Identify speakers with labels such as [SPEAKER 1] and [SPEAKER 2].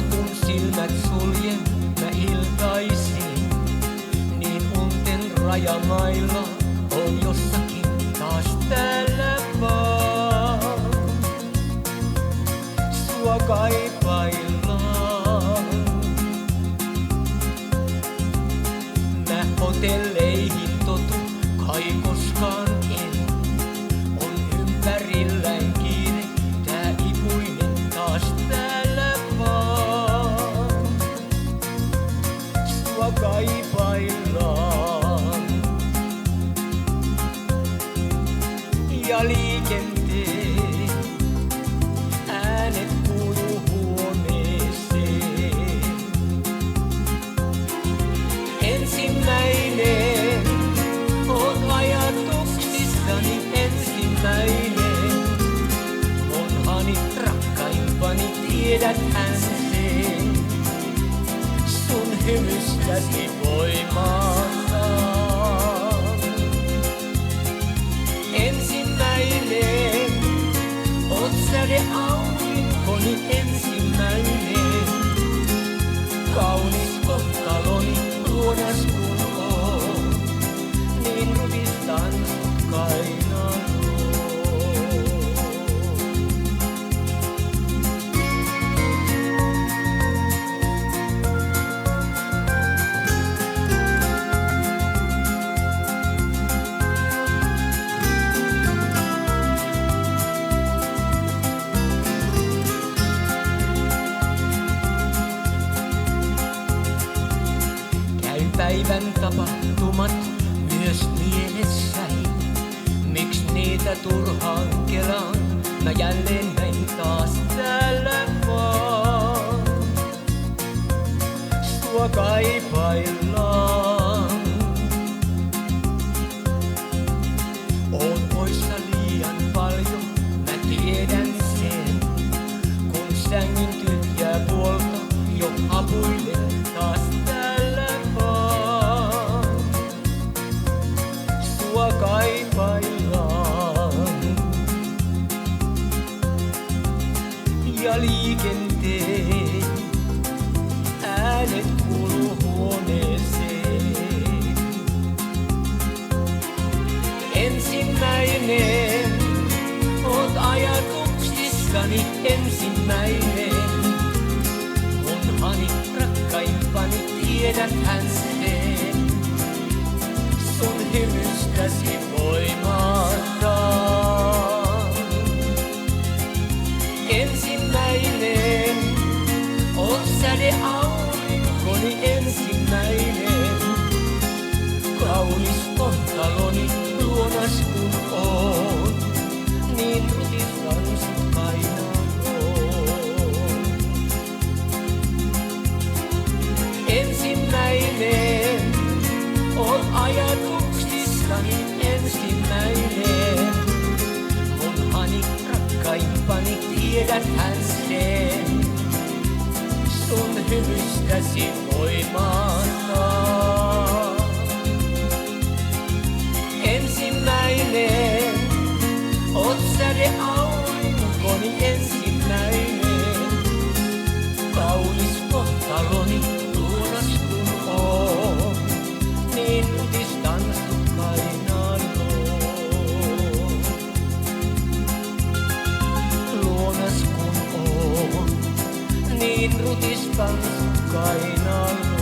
[SPEAKER 1] Aina kun silmät suljen mä iltaisin, niin unten rajamailla on jossakin taas täällä vaan. Sua kaipaillaan. Mä hotelleihin totu, kai koskaan en. On ympärilläin kiire, tää ikuinen taas täällä vaan. Sua kaipaillaan. Ja liikenteen äänet kuuluu huoneeseen. Ensimmäinen oot ajatuksissani, ensimmäinen. Onhani rakkaimpani, tiedäthän sen. Sun hymystäsi voimassaan. Ensimmäinen oot säde aurinkoni, ensimmäinen. Kaunis kohtaloni luonas kun on, niin rutistan sut kainaloon. Päivän tapahtumat myös mielessäni. Miks niitä turhaan kelaan? Mä jälleen näin taas täällä vaan. Sua kaipaillaan. Oon poissa liian paljon, mä tiedän sen. Kun sängyn tyhjää puolta jo apuilen taas täällä vaan. Sua kaipaillaan. Ja liikenteen äänet kuuluu huoneeseen. Ensimmäinen oot ajatuksissani, ensimmäinen. Onhani rakkaimpani, tiedäthän sen. Sun hymystäsi voimassaan. Ensimmäinen oot säde aurinkoni, ensimmäinen. Kaunis kohtaloni luonas kun on, niin rutistan sut kainaloon. Ensimmäinen oot ajatuksissani, ensimmäinen. Onhani rakkaimpani, tiedäthän sen. Sun hymystäsi voimassaan. Ensimmäinen oot säde aurinkoni, ensimmäinen. Kaunis kohtaloni luonas kun on, niin rutistan sut kainaloon. Luonas kun on, niin rutistan sut kainaloon.